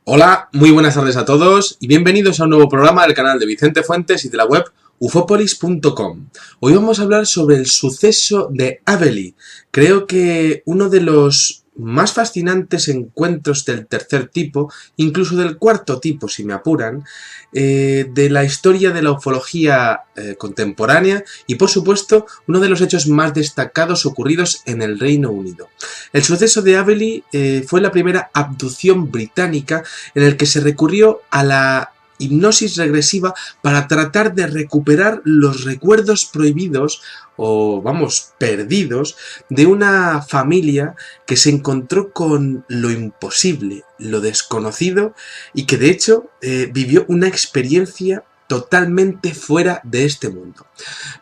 Hola, muy buenas tardes a todos y bienvenidos a un nuevo programa del canal de Vicente Fuentes y de la web ufopolis.com. Hoy vamos a hablar sobre el suceso de Aveley. Creo que uno de los más fascinantes encuentros del tercer tipo, incluso del cuarto tipo si me apuran, de la historia de la ufología contemporánea y por supuesto uno de los hechos más destacados ocurridos en el Reino Unido. El suceso de Aveley fue la primera abducción británica en el que se recurrió a la hipnosis regresiva para tratar de recuperar los recuerdos prohibidos o, vamos, perdidos de una familia que se encontró con lo imposible, lo desconocido y que de hecho vivió una experiencia totalmente fuera de este mundo.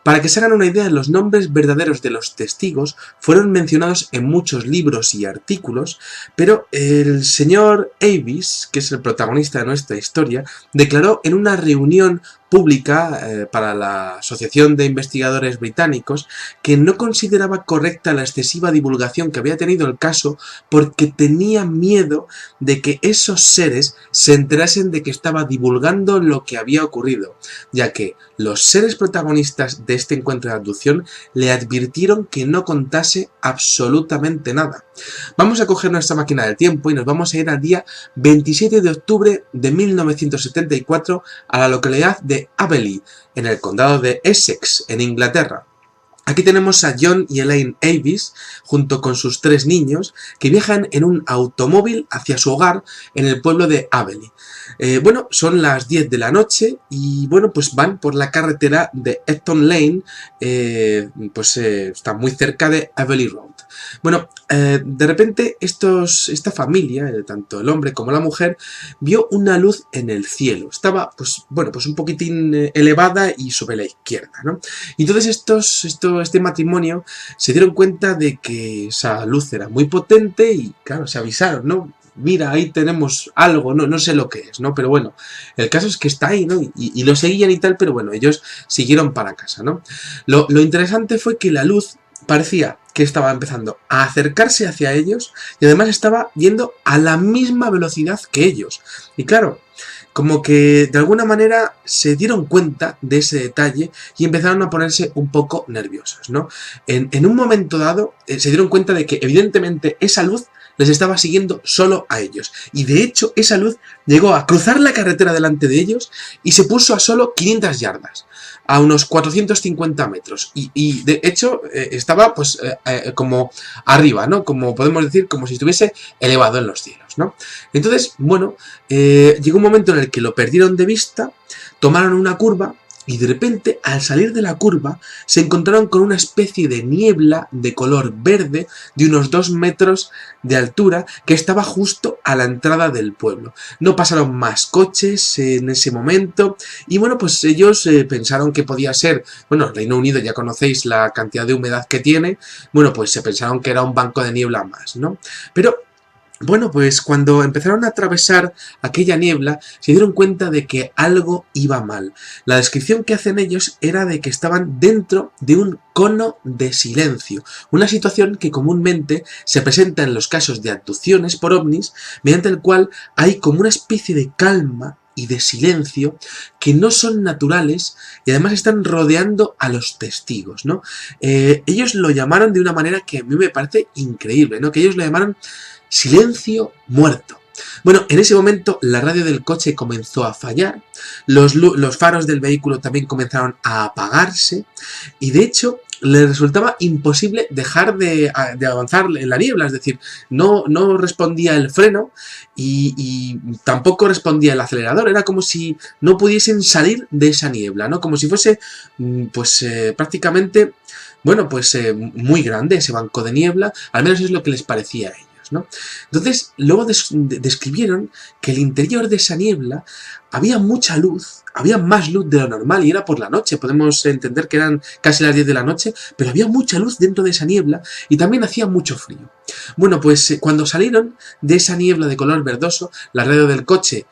Para que se hagan una idea, los nombres verdaderos de los testigos fueron mencionados en muchos libros y artículos, pero el señor Avis, que es el protagonista de nuestra historia, declaró en una reunión pública para la Asociación de Investigadores Británicos que no consideraba correcta la excesiva divulgación que había tenido el caso porque tenía miedo de que esos seres se enterasen de que estaba divulgando lo que había ocurrido, ya que los seres protagonistas de este encuentro de abducción le advirtieron que no contase absolutamente nada. Vamos a coger nuestra máquina del tiempo y nos vamos a ir al día 27 de octubre de 1974 a la localidad de Aveley, en el condado de Essex, en Inglaterra. Aquí tenemos a John y Elaine Avis, junto con sus 3 niños, que viajan en un automóvil hacia su hogar en el pueblo de Aveley. Bueno, son las 10 de la noche y bueno, pues van por la carretera de Epton Lane, está muy cerca de Aveley Road. Bueno, de repente esta familia, tanto el hombre como la mujer, vio una luz en el cielo. Estaba, un poquitín elevada y sobre la izquierda, ¿no? Y entonces este matrimonio se dieron cuenta de que esa luz era muy potente y, claro, se avisaron, ¿no? Mira, ahí tenemos algo, no sé lo que es, ¿no? Pero bueno, el caso es que está ahí, ¿no? Y lo seguían y tal, pero bueno, ellos siguieron para casa, ¿no? Lo interesante fue que la luz parecía que estaba empezando a acercarse hacia ellos y además estaba yendo a la misma velocidad que ellos. Y claro, como que de alguna manera se dieron cuenta de ese detalle y empezaron a ponerse un poco nerviosos, ¿no? En un momento dado se dieron cuenta de que evidentemente esa luz les estaba siguiendo solo a ellos. Y de hecho esa luz llegó a cruzar la carretera delante de ellos y se puso a solo 500 yardas, a unos 450 metros. Y de hecho estaba como arriba, ¿no? Como podemos decir, como si estuviese elevado en los cielos, ¿no? Entonces, bueno, llegó un momento en el que lo perdieron de vista, tomaron una curva y de repente, al salir de la curva, se encontraron con una especie de niebla de color verde de unos 2 metros de altura que estaba justo a la entrada del pueblo. No pasaron más coches en ese momento y bueno, pues ellos pensaron que podía ser, bueno, el Reino Unido ya conocéis la cantidad de humedad que tiene, bueno, pues se pensaron que era un banco de niebla más, ¿no? Pero bueno, pues cuando empezaron a atravesar aquella niebla, se dieron cuenta de que algo iba mal. La descripción que hacen ellos era de que estaban dentro de un cono de silencio, una situación que comúnmente se presenta en los casos de abducciones por ovnis, mediante el cual hay como una especie de calma y de silencio que no son naturales y además están rodeando a los testigos, ¿no? Ellos lo llamaron de una manera que a mí me parece increíble, ¿no? Que ellos lo llamaron silencio muerto. Bueno, en ese momento la radio del coche comenzó a fallar, los faros del vehículo también comenzaron a apagarse y de hecho les resultaba imposible dejar de avanzar en la niebla, es decir, no respondía el freno y tampoco respondía el acelerador, era como si no pudiesen salir de esa niebla, ¿no? Como si fuese prácticamente, muy grande ese banco de niebla, al menos es lo que les parecía a ellos, ¿no? Entonces, luego describieron que el interior de esa niebla había mucha luz, había más luz de lo normal y era por la noche, podemos entender que eran casi las 10 de la noche, pero había mucha luz dentro de esa niebla y también hacía mucho frío. Bueno, pues cuando salieron de esa niebla de color verdoso, la radio del coche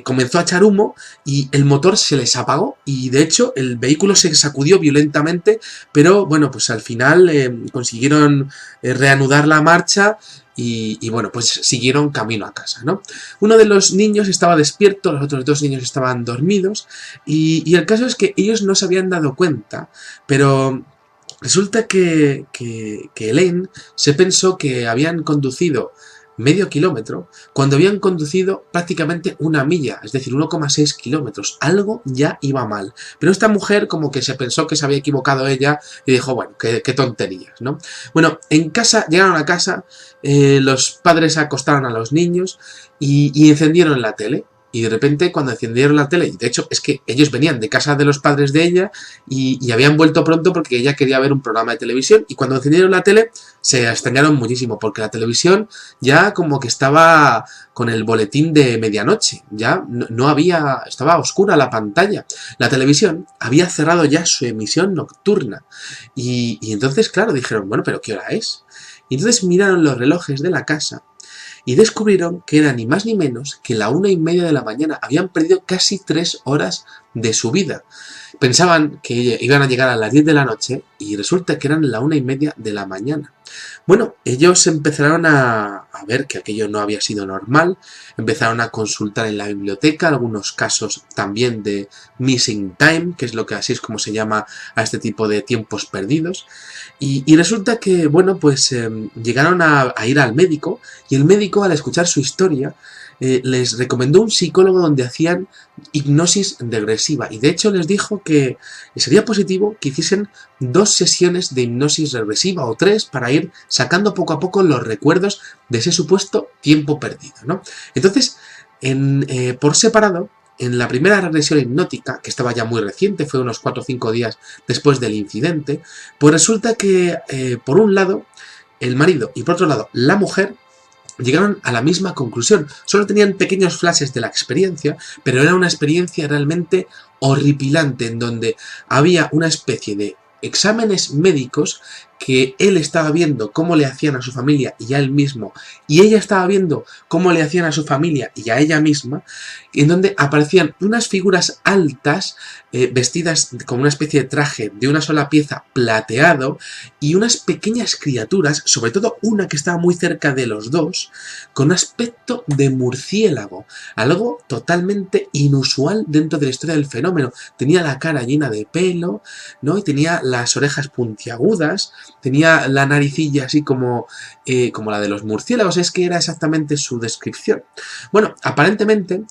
comenzó a echar humo y el motor se les apagó y de hecho el vehículo se sacudió violentamente, pero bueno, pues al final consiguieron reanudar la marcha y bueno, pues siguieron camino a casa, ¿no? Uno de los niños estaba despierto, los otros dos niños estaban dormidos, y el caso es que ellos no se habían dado cuenta, pero resulta que Elaine se pensó que habían conducido medio kilómetro cuando habían conducido prácticamente una milla, es decir, 1,6 kilómetros. Algo ya iba mal. Pero esta mujer como que se pensó que se había equivocado ella y dijo, bueno, qué tonterías, ¿no? Bueno, en casa, llegaron a casa, los padres acostaron a los niños y encendieron la tele. Y de repente cuando encendieron la tele, y de hecho es que ellos venían de casa de los padres de ella y habían vuelto pronto porque ella quería ver un programa de televisión, y cuando encendieron la tele se extrañaron muchísimo porque la televisión ya como que estaba con el boletín de medianoche, ya no había, estaba oscura la pantalla. La televisión había cerrado ya su emisión nocturna y entonces claro dijeron, bueno, pero ¿qué hora es? Y entonces miraron los relojes de la casa y descubrieron que era ni más ni menos que la 1:30 de la mañana. Habían perdido casi 3 horas de su vida. Pensaban que iban a llegar a las 10 de la noche y resulta que eran la 1:30 de la mañana. Bueno, ellos empezaron a ver que aquello no había sido normal, empezaron a consultar en la biblioteca algunos casos también de missing time, que es lo que así es como se llama a este tipo de tiempos perdidos, y resulta que, bueno, pues llegaron a ir al médico, y el médico, al escuchar su historia, les recomendó un psicólogo donde hacían hipnosis regresiva, y de hecho les dijo que sería positivo que hiciesen 2 sesiones de hipnosis regresiva o 3 para ir sacando poco a poco los recuerdos de ese supuesto tiempo perdido, ¿no? Entonces, por separado, en la primera regresión hipnótica, que estaba ya muy reciente, fue unos 4 o 5 días después del incidente, pues resulta que por un lado el marido y por otro lado la mujer llegaron a la misma conclusión. Solo tenían pequeños flashes de la experiencia, pero era una experiencia realmente horripilante en donde había una especie de exámenes médicos que él estaba viendo cómo le hacían a su familia y a él mismo, y ella estaba viendo cómo le hacían a su familia y a ella misma, en donde aparecían unas figuras altas vestidas con una especie de traje de una sola pieza plateado y unas pequeñas criaturas, sobre todo una que estaba muy cerca de los dos, con un aspecto de murciélago, algo totalmente inusual dentro de la historia del fenómeno. Tenía la cara llena de pelo, ¿no? Y tenía las orejas puntiagudas, tenía la naricilla así como la de los murciélagos, es que era exactamente su descripción. Bueno, aparentemente,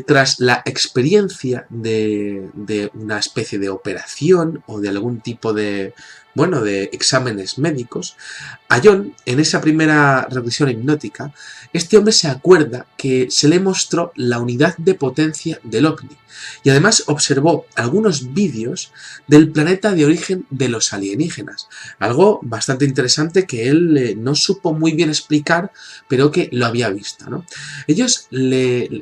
tras la experiencia de una especie de operación o de algún tipo de, bueno, de exámenes médicos, a John, en esa primera regresión hipnótica, este hombre se acuerda que se le mostró la unidad de potencia del ovni y además observó algunos vídeos del planeta de origen de los alienígenas. Algo bastante interesante que él no supo muy bien explicar, pero que lo había visto, ¿no?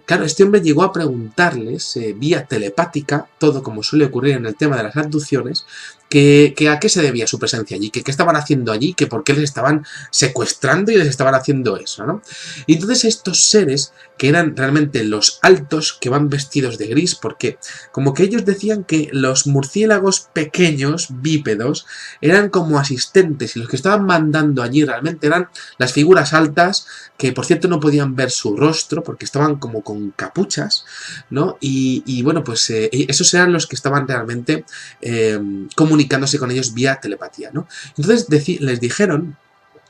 Claro, este hombre llegó a preguntarles vía telepática, todo como suele ocurrir en el tema de las abducciones, que a qué se debía su presencia allí, que qué estaban haciendo allí, que por qué les estaban secuestrando y les estaban haciendo eso, ¿no? Y entonces estos seres, que eran realmente los altos, que van vestidos de gris, porque como que ellos decían que los murciélagos pequeños, bípedos, eran como asistentes, y los que estaban mandando allí realmente eran las figuras altas, que por cierto no podían ver su rostro, porque estaban como con capuchas, ¿no? Y bueno, pues esos eran los que estaban realmente comunicándose con ellos vía telepatía, ¿no? Entonces les dijeron,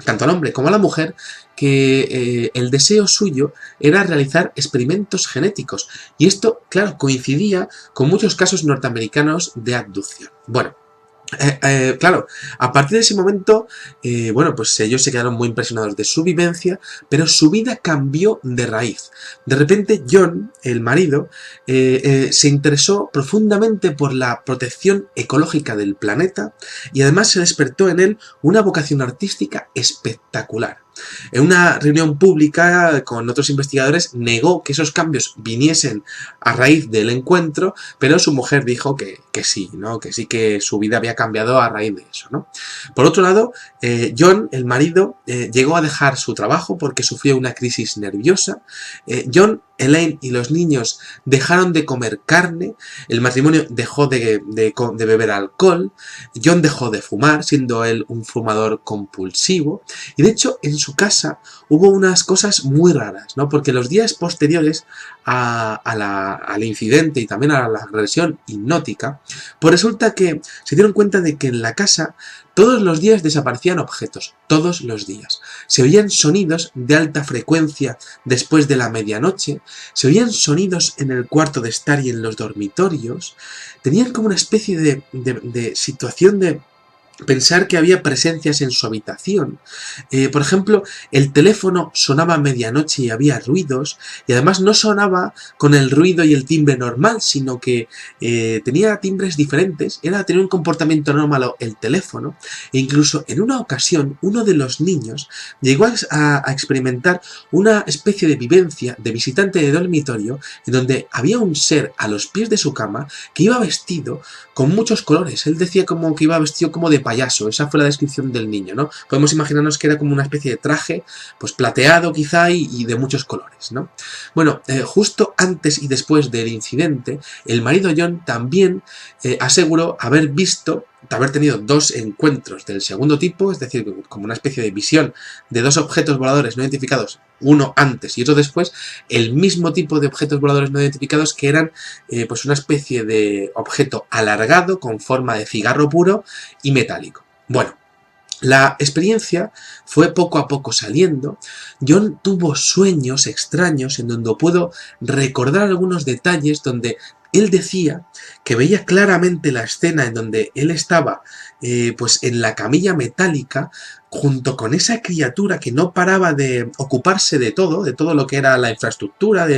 tanto al hombre como a la mujer, que el deseo suyo era realizar experimentos genéticos. Y esto, claro, coincidía con muchos casos norteamericanos de abducción. Bueno, claro, a partir de ese momento, bueno, pues ellos se quedaron muy impresionados de su vivencia, pero su vida cambió de raíz. De repente, John, el marido, se interesó profundamente por la protección ecológica del planeta y además se despertó en él una vocación artística espectacular. En una reunión pública con otros investigadores negó que esos cambios viniesen a raíz del encuentro, pero su mujer dijo que que sí, ¿no? Que sí que su vida había cambiado a raíz de eso, ¿no? Por otro lado, John, el marido, llegó a dejar su trabajo porque sufrió una crisis nerviosa. John, Elaine y los niños dejaron de comer carne, el matrimonio dejó de beber alcohol, John dejó de fumar, siendo él un fumador compulsivo, y de hecho en su casa hubo unas cosas muy raras, ¿no? Porque los días posteriores al incidente y también a la agresión hipnótica, pues resulta que se dieron cuenta de que en la casa todos los días desaparecían objetos, todos los días. Se oían sonidos de alta frecuencia después de la medianoche, se oían sonidos en el cuarto de estar y en los dormitorios, tenían como una especie de situación de pensar que había presencias en su habitación. Por ejemplo, el teléfono sonaba a medianoche y había ruidos, y además no sonaba con el ruido y el timbre normal, sino que tenía timbres diferentes, tenía un comportamiento anómalo el teléfono, e incluso en una ocasión uno de los niños llegó a experimentar una especie de vivencia de visitante de dormitorio, en donde había un ser a los pies de su cama que iba vestido con muchos colores. Él decía como que iba vestido como de payaso, esa fue la descripción del niño, ¿no? Podemos imaginarnos que era como una especie de traje, pues plateado quizá y de muchos colores, ¿no? Bueno, justo antes y después del incidente, el marido John también aseguró haber tenido dos encuentros del segundo tipo, es decir, como una especie de visión de dos objetos voladores no identificados, uno antes y otro después, el mismo tipo de objetos voladores no identificados que eran pues una especie de objeto alargado con forma de cigarro puro y metálico. Bueno, la experiencia fue poco a poco saliendo. John tuvo sueños extraños en donde puedo recordar algunos detalles donde él decía que veía claramente la escena en donde él estaba pues en la camilla metálica junto con esa criatura que no paraba de ocuparse de todo lo que era la infraestructura,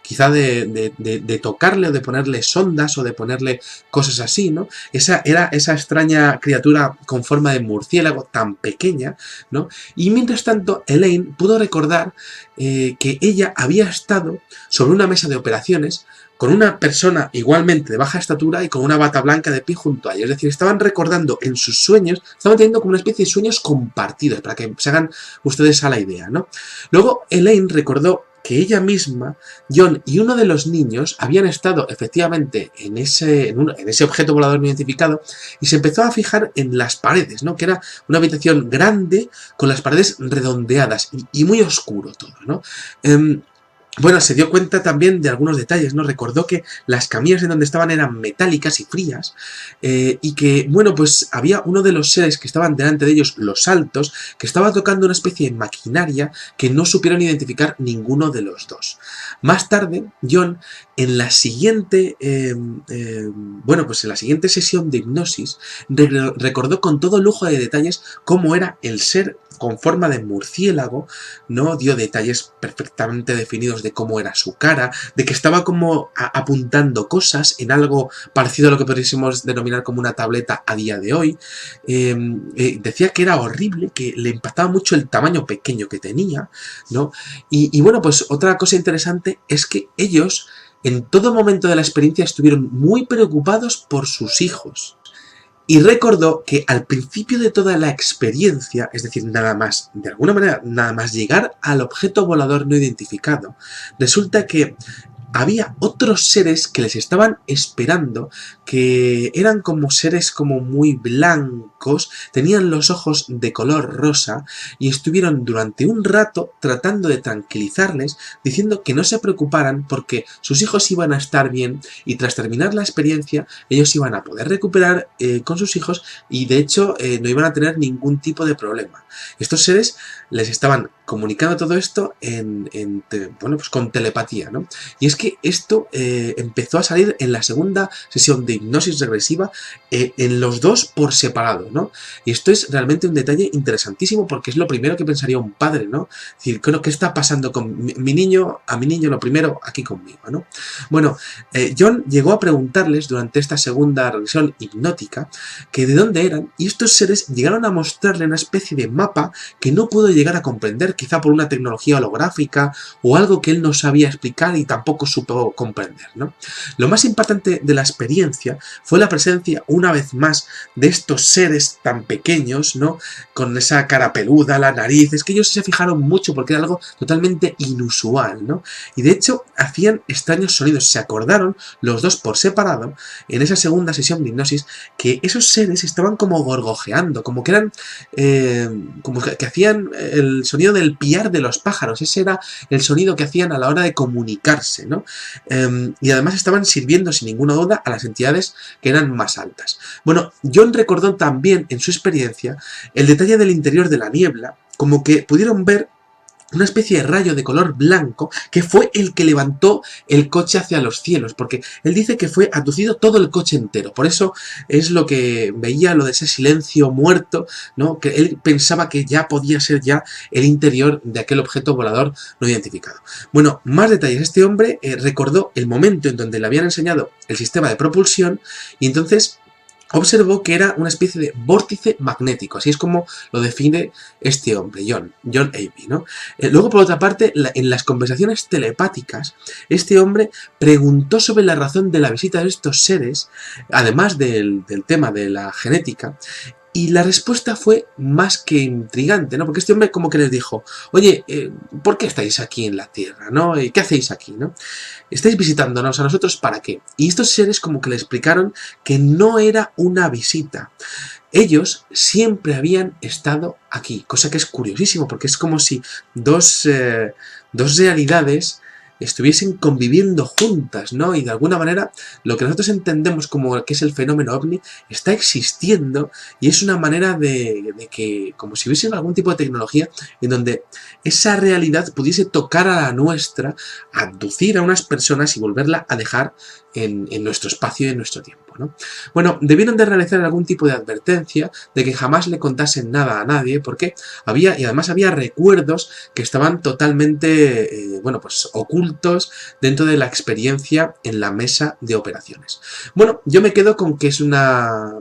quizá de tocarle o de ponerle sondas o de ponerle cosas así, ¿no? Era esa extraña criatura con forma de murciélago tan pequeña, ¿no? Y mientras tanto, Elaine pudo recordar que ella había estado sobre una mesa de operaciones con una persona igualmente de baja estatura y con una bata blanca de pie junto a ella. Es decir, estaban recordando en sus sueños, estaban teniendo como una especie de sueños compartidos, para que se hagan ustedes a la idea, ¿no? Luego, Elaine recordó que ella misma, John y uno de los niños habían estado efectivamente en ese objeto volador no identificado y se empezó a fijar en las paredes, ¿no? Que era una habitación grande con las paredes redondeadas y muy oscuro todo, ¿no? Bueno, se dio cuenta también de algunos detalles, ¿no? Recordó que las camillas en donde estaban eran metálicas y frías y que, bueno, pues había uno de los seres que estaban delante de ellos, los altos, que estaba tocando una especie de maquinaria que no supieron identificar ninguno de los dos. Más tarde, John, en la siguiente, pues en la siguiente sesión de hipnosis, recordó con todo lujo de detalles cómo era el ser con forma de murciélago, ¿no? Dio detalles perfectamente definidos de cómo era su cara, de que estaba como apuntando cosas en algo parecido a lo que podríamos denominar como una tableta a día de hoy. Decía que era horrible, que le impactaba mucho el tamaño pequeño que tenía, ¿no? Y bueno, pues otra cosa interesante es que ellos en todo momento de la experiencia estuvieron muy preocupados por sus hijos. Y recordó que al principio de toda la experiencia, es decir, nada más, de alguna manera, nada más llegar al objeto volador no identificado, resulta que había otros seres que les estaban esperando, que eran como seres como muy blancos, tenían los ojos de color rosa y estuvieron durante un rato tratando de tranquilizarles, diciendo que no se preocuparan porque sus hijos iban a estar bien y tras terminar la experiencia ellos iban a poder recuperar con sus hijos y de hecho no iban a tener ningún tipo de problema. Estos seres les estaban comunicando todo esto pues con telepatía, ¿no? Y es que esto empezó a salir en la segunda sesión de hipnosis regresiva en los dos por separado, ¿no? Y esto es realmente un detalle interesantísimo porque es lo primero que pensaría un padre, ¿no? Es decir, ¿qué está pasando con mi niño? A mi niño lo primero aquí conmigo, ¿no? Bueno, John llegó a preguntarles durante esta segunda regresión hipnótica que de dónde eran, y estos seres llegaron a mostrarle una especie de mapa que no pudo llegar a comprender, quizá por una tecnología holográfica o algo que él no sabía explicar y tampoco supo comprender, ¿no? Lo más impactante de la experiencia fue la presencia, una vez más, de estos seres tan pequeños, ¿no? Con esa cara peluda, la nariz, es que ellos se fijaron mucho porque era algo totalmente inusual, ¿no? Y de hecho hacían extraños sonidos, se acordaron los dos por separado en esa segunda sesión de hipnosis que esos seres estaban como gorgojeando, como que eran, como que hacían el sonido del piar de los pájaros, ese era el sonido que hacían a la hora de comunicarse, ¿no? Y además estaban sirviendo sin ninguna duda a las entidades que eran más altas. Bueno, John recordó también en su experiencia el detalle del interior de la niebla, como que pudieron ver una especie de rayo de color blanco que fue el que levantó el coche hacia los cielos, porque él dice que fue abducido todo el coche entero. Por eso es lo que veía, lo de ese silencio muerto, ¿no? Que él pensaba que ya podía ser ya el interior de aquel objeto volador no identificado. Bueno, más detalles. Este hombre recordó el momento en donde le habían enseñado el sistema de propulsión y entonces observó que era una especie de vórtice magnético, así es como lo define este hombre, John Avey, ¿no? Luego, por otra parte, en las conversaciones telepáticas, este hombre preguntó sobre la razón de la visita de estos seres, además del tema de la genética, y la respuesta fue más que intrigante, ¿no? Porque este hombre como que les dijo, oye, ¿por qué estáis aquí en la Tierra, ¿no? ¿Qué hacéis aquí, no? ¿Estáis visitándonos a nosotros para qué? Y estos seres como que le explicaron que no era una visita. Ellos siempre habían estado aquí, cosa que es curiosísimo, porque es como si dos realidades estuviesen conviviendo juntas, ¿no? Y de alguna manera lo que nosotros entendemos como que es el fenómeno ovni está existiendo y es una manera de que, como si hubiese algún tipo de tecnología en donde esa realidad pudiese tocar a la nuestra, abducir a unas personas y volverla a dejar en nuestro espacio y en nuestro tiempo, ¿no? Bueno, debieron de realizar algún tipo de advertencia de que jamás le contasen nada a nadie porque además había recuerdos que estaban totalmente, bueno, pues ocultos dentro de la experiencia en la mesa de operaciones. Bueno, yo me quedo con que es una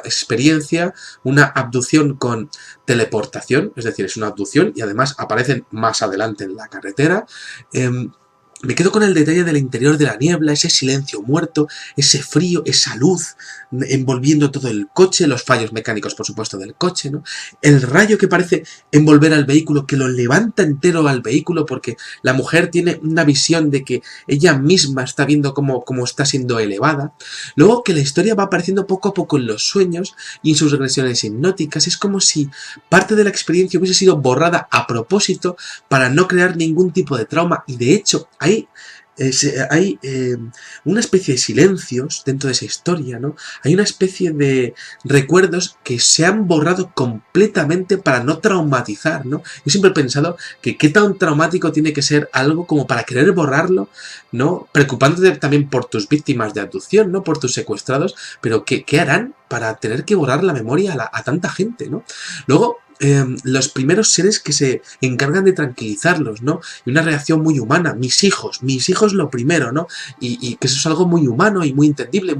experiencia, una abducción con teleportación, es decir, es una abducción y además aparecen más adelante en la carretera. Me quedo con el detalle del interior de la niebla, ese silencio muerto, ese frío, esa luz envolviendo todo el coche, los fallos mecánicos, por supuesto, del coche, ¿no? El rayo que parece envolver al vehículo, que lo levanta entero al vehículo, porque la mujer tiene una visión de que ella misma está viendo cómo está siendo elevada. Luego que la historia va apareciendo poco a poco en los sueños y en sus regresiones hipnóticas. Es como si parte de la experiencia hubiese sido borrada a propósito para no crear ningún tipo de trauma. Y de hecho, hay una especie de silencios dentro de esa historia, ¿no? Hay una especie de recuerdos que se han borrado completamente para no traumatizar, ¿no? Yo siempre he pensado que qué tan traumático tiene que ser algo como para querer borrarlo, ¿no? Preocupándote también por tus víctimas de abducción, ¿no? Por tus secuestrados, pero ¿qué harán para tener que borrar la memoria a tanta gente, ¿no? Luego, los primeros seres que se encargan de tranquilizarlos, ¿no? Y una reacción muy humana, mis hijos lo primero, ¿no? Y que eso es algo muy humano y muy entendible,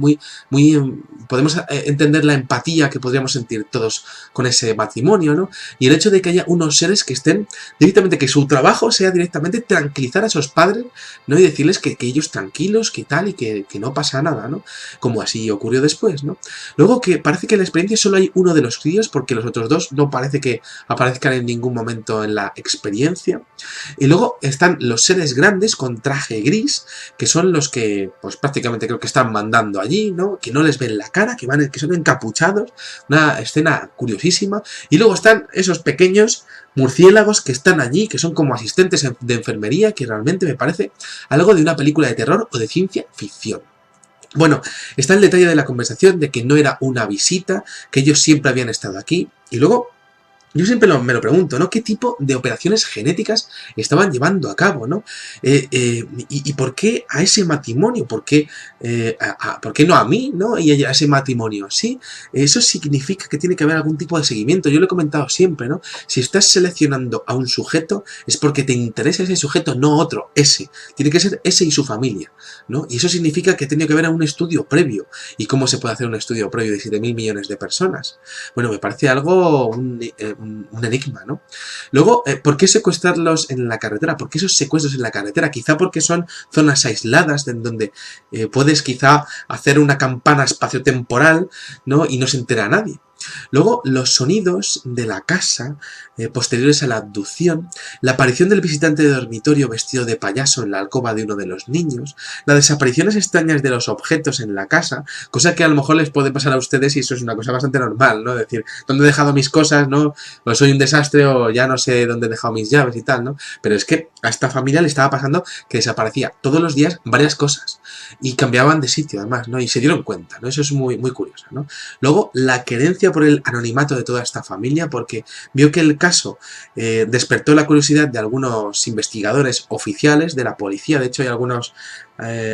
podemos entender la empatía que podríamos sentir todos con ese matrimonio, ¿no? Y el hecho de que haya unos seres que estén directamente, que su trabajo sea directamente tranquilizar a esos padres, ¿no? Y decirles que ellos tranquilos, que tal, y que no pasa nada, ¿no? Como así ocurrió después, ¿no? Luego que parece que en la experiencia solo hay uno de los críos, porque los otros dos no parece que aparezcan en ningún momento en la experiencia. Y luego están los seres grandes con traje gris, que son los que pues prácticamente creo que están mandando allí, ¿no? Que no les ven la cara, que son encapuchados, una escena curiosísima. Y luego están esos pequeños murciélagos que están allí, que son como asistentes de enfermería, que realmente me parece algo de una película de terror o de ciencia ficción. Bueno, está el detalle de la conversación de que no era una visita, que ellos siempre habían estado aquí. Y luego yo siempre me lo pregunto, ¿no? ¿Qué tipo de operaciones genéticas estaban llevando a cabo, ¿no? Y por qué a ese matrimonio? ¿Por qué no a mí, ¿no? Y a ese matrimonio, ¿sí? Eso significa que tiene que haber algún tipo de seguimiento. Yo lo he comentado siempre, ¿no? Si estás seleccionando a un sujeto, es porque te interesa ese sujeto, no otro, ese. Tiene que ser ese y su familia, ¿no? Y eso significa que tiene que haber un estudio previo. ¿Y cómo se puede hacer un estudio previo de 7.000 millones de personas? Bueno, me parece algo, un enigma, ¿no? Luego, ¿por qué secuestrarlos en la carretera? ¿Por qué esos secuestros en la carretera? Quizá porque son zonas aisladas en donde puedes quizá hacer una campana espaciotemporal, ¿no? Y no se entera nadie. Luego, los sonidos de la casa posteriores a la abducción, la aparición del visitante de dormitorio vestido de payaso en la alcoba de uno de los niños, las desapariciones extrañas de los objetos en la casa, cosa que a lo mejor les puede pasar a ustedes y eso es una cosa bastante normal, ¿no? Decir, ¿dónde he dejado mis cosas, no? O soy un desastre o ya no sé dónde he dejado mis llaves y tal, ¿no? Pero es que a esta familia le estaba pasando que desaparecía todos los días varias cosas y cambiaban de sitio además, ¿no? Y se dieron cuenta, ¿no? Eso es muy, muy curioso, ¿no? Luego, la querencia por el anonimato de toda esta familia, porque vio que el caso despertó la curiosidad de algunos investigadores oficiales de la policía. De hecho,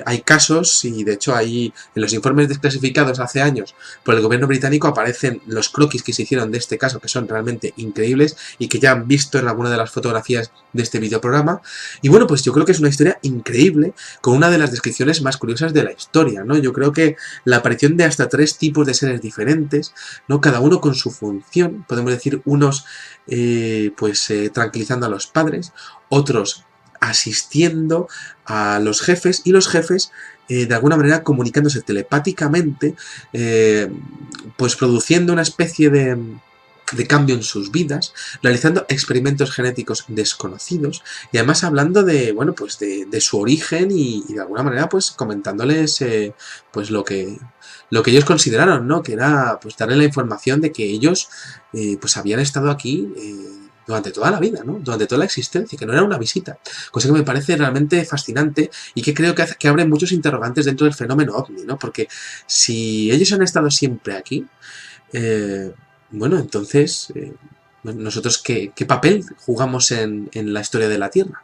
hay casos y de hecho ahí en los informes desclasificados hace años por el gobierno británico aparecen los croquis que se hicieron de este caso, que son realmente increíbles y que ya han visto en alguna de las fotografías de este videoprograma. Y bueno, pues yo creo que es una historia increíble con una de las descripciones más curiosas de la historia, ¿no? Yo creo que la aparición de hasta 3 tipos de seres diferentes, ¿no? Cada uno con su función, podemos decir unos tranquilizando a los padres, otros asistiendo a los jefes y los jefes de alguna manera comunicándose telepáticamente, pues produciendo una especie de cambio en sus vidas, realizando experimentos genéticos desconocidos y además hablando de, bueno, pues de su origen y de alguna manera pues comentándoles pues lo que ellos consideraron, ¿no? Que era pues darle la información de que ellos pues habían estado aquí durante toda la vida, ¿no? Durante toda la existencia, que no era una visita. Cosa que me parece realmente fascinante y que creo que abre muchos interrogantes dentro del fenómeno OVNI, ¿no? Porque si ellos han estado siempre aquí, bueno, entonces, nosotros ¿qué papel jugamos en la historia de la Tierra?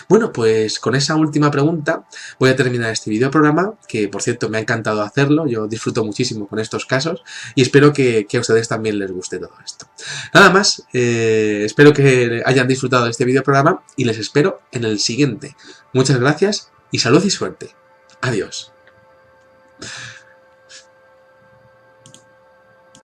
Bueno, pues con esa última pregunta voy a terminar este videoprograma, que por cierto me ha encantado hacerlo, yo disfruto muchísimo con estos casos y espero que a ustedes también les guste todo esto. Nada más, espero que hayan disfrutado de este videoprograma y les espero en el siguiente. Muchas gracias y salud y suerte. Adiós.